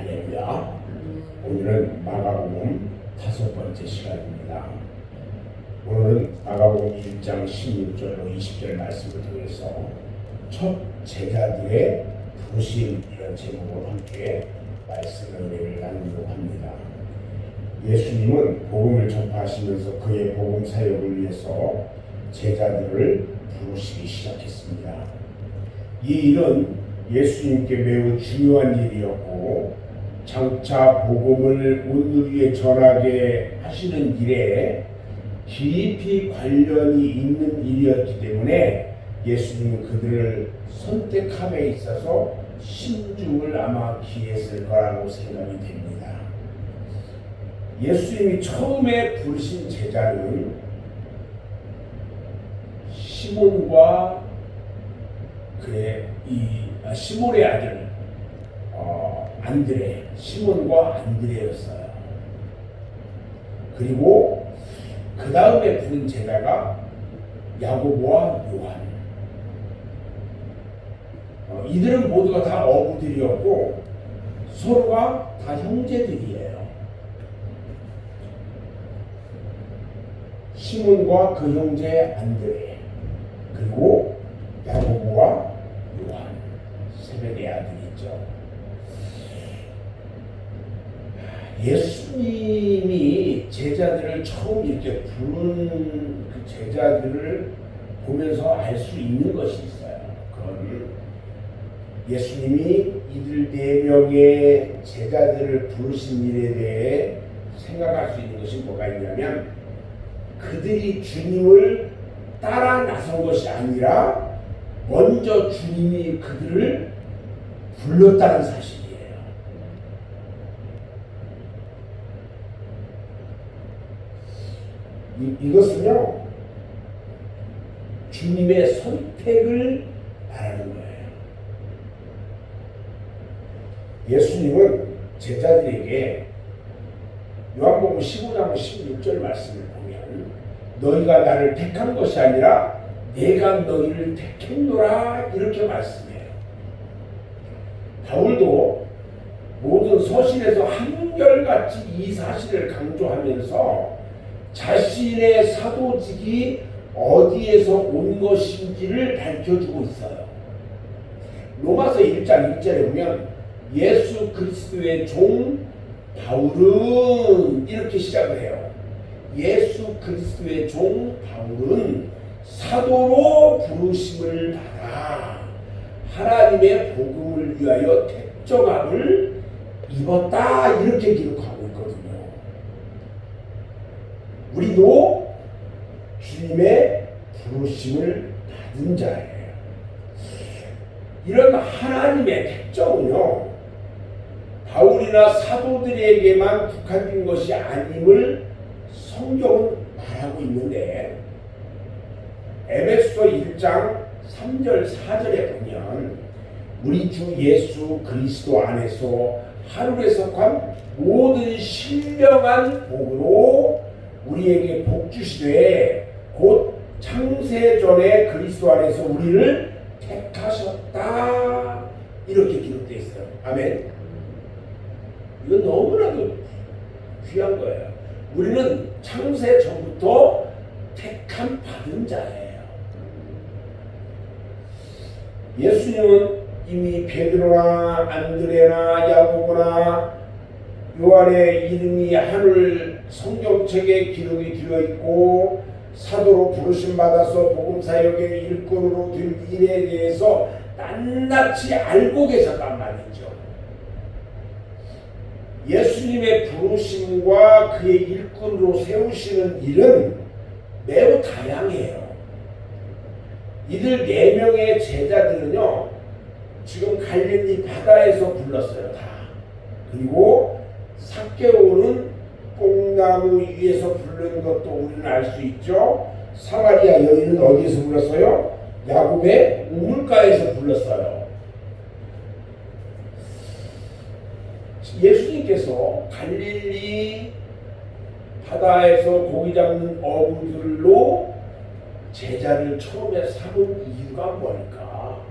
할렐루야. 오늘은 마가복음 5번째 시간입니다. 오늘은 마가복음 1장 16절로 20절 말씀을 통해서 첫 제자들의 부르심이라는 제목으로 함께 말씀을 나누려고 합니다. 예수님은 복음을 전파하시면서 그의 복음 사역을 위해서 제자들을 부르시기 시작했습니다. 이 일은 예수님께 매우 중요한 일이었고 장차 복음을 온 위에 전하게 하시는 일에 깊이 관련이 있는 일이었기 때문에 예수님은 그들을 선택함에 있어서 신중을 아마 기했을 거라고 생각이 됩니다. 예수님이 처음에 부르신 제자는 시몬과 그의 시몬의 아들 안드레, 시몬과 안드레였어요. 그리고 그 다음에 부른 제자가 야고보와 요한. 이들은 모두가 다 어부들이었고 서로가 다 형제들이에요. 시몬과 그 형제 안드레, 그리고 야고보와 요한, 세베대의 아들이죠. 예수님이 제자들을 처음 이렇게 부른 그 제자들을 보면서 알 수 있는 것이 있어요. 그건 예수님이 이들 4명의 제자들을 부르신 일에 대해 생각할 수 있는 것이 뭐가 있냐면, 그들이 주님을 따라 나선 것이 아니라 먼저 주님이 그들을 불렀다는 사실이에요. 이것은요, 주님의 선택을 말하는 거예요. 예수님은 제자들에게 요한복음 15장 16절 말씀을 보면, 너희가 나를 택한 것이 아니라 내가 너희를 택했노라, 이렇게 말씀해요. 바울도 모든 서신에서 한결같이 이 사실을 강조하면서 자신의 사도직이 어디에서 온 것인지를 밝혀주고 있어요. 로마서 1장 1절에 보면 예수 그리스도의 종 바울은, 이렇게 시작을 해요. 예수 그리스도의 종 바울은 사도로 부르심을 받아 하나님의 복음을 위하여 택정함을 입었다, 이렇게 기록하고 있거든요. 우리도 주님의 부르심을 받은 자예요. 이런 하나님의 택정은요, 바울이나 사도들에게만 국한된 것이 아님을 성경은 말하고 있는데, 에베소서 1장 3절 4절에 보면 우리 주 예수 그리스도 안에서 하늘에 속한 모든 신령한 복으로 우리에게 복 주시되 곧 창세전에 그리스도 안에서 우리를 택하셨다, 이렇게 기록되어 있어요. 아멘. 이건 너무나도 귀한 거예요. 우리는 창세 전부터 택함 받은 자예요. 예수님은 이미 베드로나 안드레나 야고보나 요한의 이름이 하늘 성경책에 기록이 되어 있고 사도로 부르심 받아서 복음 사역의 일꾼으로 된 일에 대해서 낱낱이 알고 계셨단 말이죠. 예수님의 부르심과 그의 일꾼으로 세우시는 일은 매우 다양해요. 이들 4명의 제자들은요, 지금 갈릴리 바다에서 불렀어요, 다. 그리고 삭개오는 뽕나무 위에서 부른 것도 우리는 알 수 있죠. 사마리아 여인은 어디에서 불렀어요? 야곱의 우물가에서 불렀어요. 예수님께서 갈릴리 바다에서 고기 잡는 어부들로 제자를 처음에 삼은 이유가 뭘까?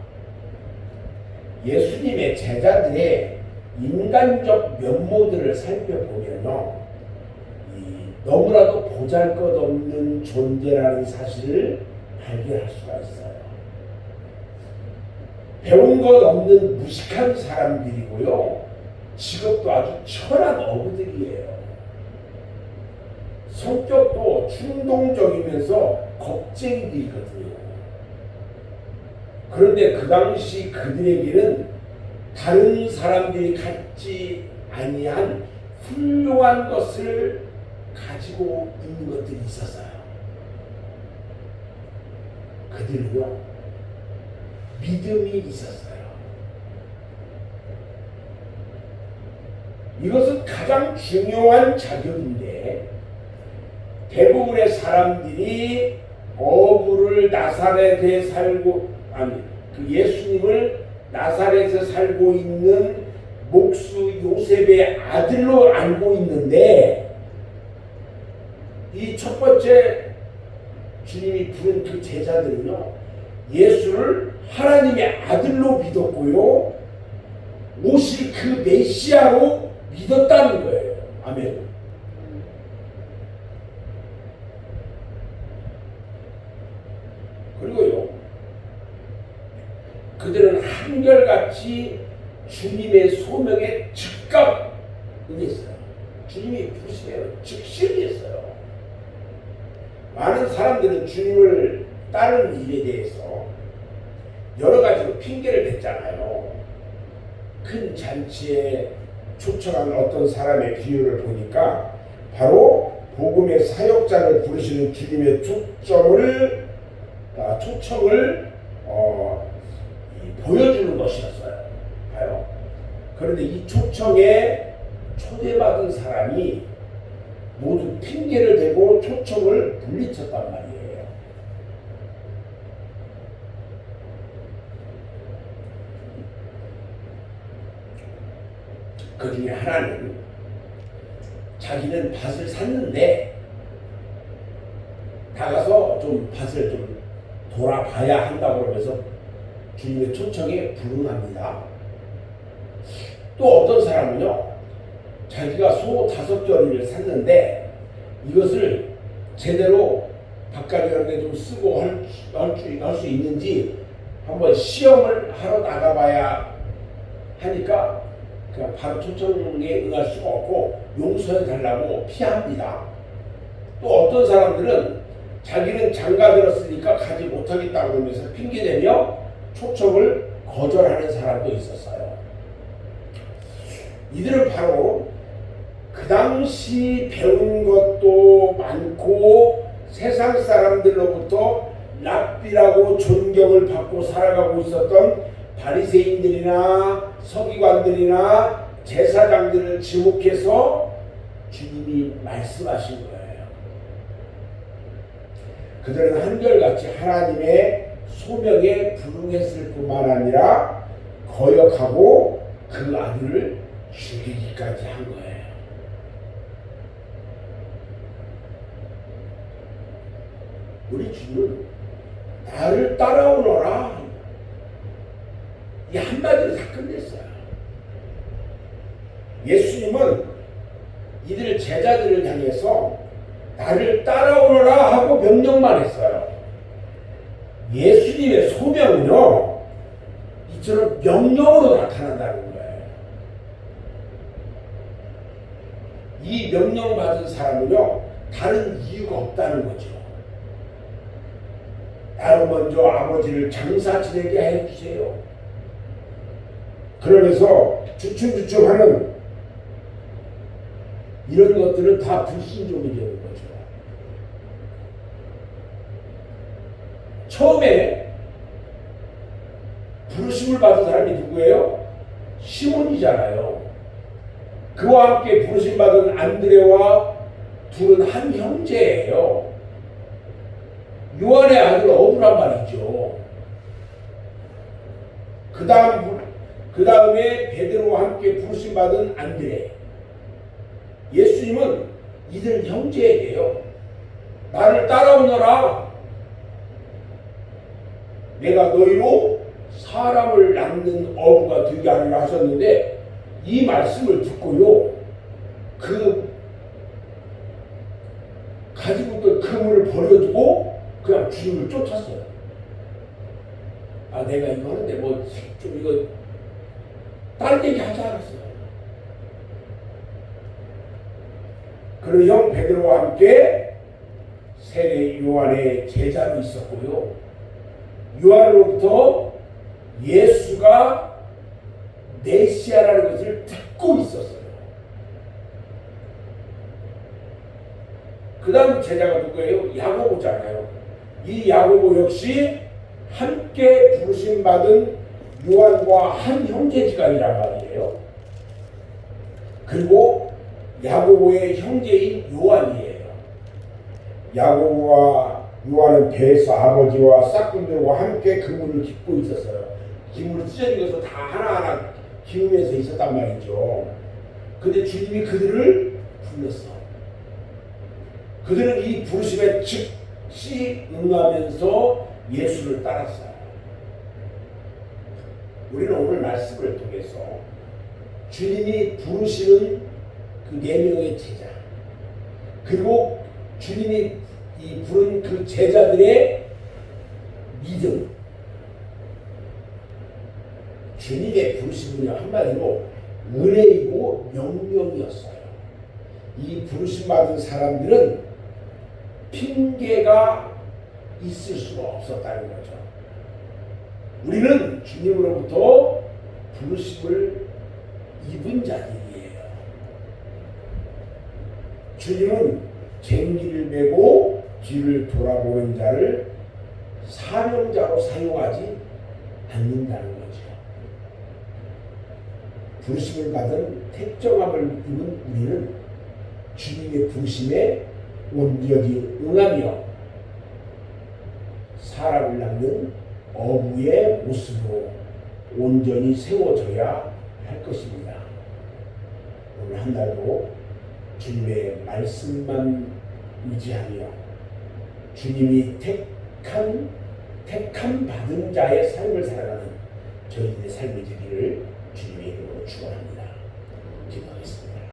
예수님의 제자들의 인간적 면모들을 살펴보면요, 너무나도 보잘것없는 존재라는 사실을 발견할 수가 있어요. 배운 것 없는 무식한 사람들이고요, 직업도 아주 천한 어부들이에요. 성격도 충동적이면서 겁쟁이들이거든요. 그런데 그 당시 그들에게는 다른 사람들이 갖지 아니한 훌륭한 것을 가지고 있는 것들이 있었어요. 그들은요, 믿음이 있었어요. 이것은 가장 중요한 자격인데, 대부분의 사람들이 어부를 나사렛에 살고, 그 예수님을 나사렛에 살고 있는 목수 요셉의 아들로 알고 있는데, 이 첫 번째 주님이 부른 그 제자들은요, 예수를 하나님의 아들로 믿었고요, 오실 그 메시아로 믿었다는 거예요. 아멘. 그리고요, 그들은 한결같이 주님의 소명에 즉각 응했어요. 주님이 부르시면 즉시 응했어요. 많은 사람들은 주님을 따르는 일에 대해서 여러 가지로 핑계를 댔잖아요. 큰 잔치에 초청한 어떤 사람의 비유를 보니까 바로 복음의 사역자를 부르시는 주님의 초청을 보여주는 것이었어요. 봐요. 그런데 이 초청에 초대받은 사람이 모두 핑계를 대고 초청을 물리쳤단 말이에요. 그 중에 하나는 자기는 밭을 샀는데 나가서 좀 밭을 좀 돌아봐야 한다고 그러면서 주님의 초청에 불응합니다. 또 어떤 사람은요, 자기가 소 5저리를 샀는데 이것을 제대로 밭가지런데 좀 쓰고 할 수 있는지 한번 시험을 하러 나가봐야 하니까 그냥 바로 초청에 응할 수가 없고 용서해 달라고 피합니다. 또 어떤 사람들은 자기는 장가 들었으니까 가지 못하겠다고 그러면서 핑계대며 초청을 거절하는 사람도 있었어요. 이들은 바로 그 당시 배운 것도 많고 세상 사람들로부터 랍비라고 존경을 받고 살아가고 있었던 바리새인들이나 서기관들이나 제사장들을 지목해서 주님이 말씀하신 거예요. 그들은 한결같이 하나님의 소명에 불응했을 뿐만 아니라 거역하고 그 아들을 죽이기까지 한 거예요. 우리 주님은 나를 따라오너라, 이 한마디로 다 끝냈어요. 예수님은 이들 제자들을 향해서 나를 따라오너라 하고 명령만 했어요. 예수님의 소명은요, 이처럼 명령으로 나타난다는 거예요. 이 명령받은 사람은요, 다른 이유가 없다는 거죠. 나로 먼저 아버지를 장사 지내게 해주세요. 그러면서 주춤주춤하는 이런 것들은 다 불순종이 되는 거죠. 처음에 부르심을 받은 사람이 누구예요? 시몬이잖아요. 그와 함께 부르심 받은 안드레와 둘은 한 형제예요. 요한의 아들 어부란 말이죠. 그 다음에 베드로와 함께 부르심 받은 안드레. 예수님은 이들 형제에게요, 나를 따라오너라, 내가 너희로 사람을 낳는 어부가 되게 하리라 하셨는데, 이 말씀을 듣고요, 그 가지고 있던 그물을 버려두고 그냥 주님을 쫓았어요. 아, 내가 이거 하는데 뭐 좀 이거 딴 얘기 하지 않았어요. 그런 형 베드로와 함께 세례 요한의 제자로 있었고요, 요한으로부터 예수가 메시아라는 것을 듣고 있었어요. 그 다음 제자가 누구예요? 야고보잖아요. 이 야고보 역시 함께 부르심 받은 요한과 한 형제지간이란 말이에요. 그리고 야고보의 형제인 요한이에요. 야고보와 요한은 배에서 아버지와 싹군들과 함께 그물을 깃고 있었어요. 기물을 찢어지면서 다 하나하나 기우면서 있었단 말이죠. 근데 주님이 그들을 불렀어. 그들은 이 부르심에 즉시 응하면서 예수를 따랐어요. 우리는 오늘 말씀을 통해서 주님이 부르시는 그 4명의 제자, 그리고 주님이 이 부른 그 제자들의 믿음, 주님의 부르심은요, 한마디로 은혜이고 명령이었어요. 이 부르심 받은 사람들은 핑계가 있을 수가 없었다는 거죠. 우리는 주님으로부터 부르심을 입은 자들이에요. 주님은 쟁기를 메고 뒤를 돌아보는 자를 사명자로 사용하지 않는다는 거죠. 부르심을 받은 택정함을 입은 우리는 주님의 부르심에 온전히 응하며 사람을 낳는 어부의 모습으로 온전히 세워져야 할 것입니다. 오늘 한 달도 주님의 말씀만 의지하며 주님이 택함 받은 자의 삶을 살아가는 저희들의 삶이 되기를 주님의 이름으로 축원합니다. 기도하겠습니다.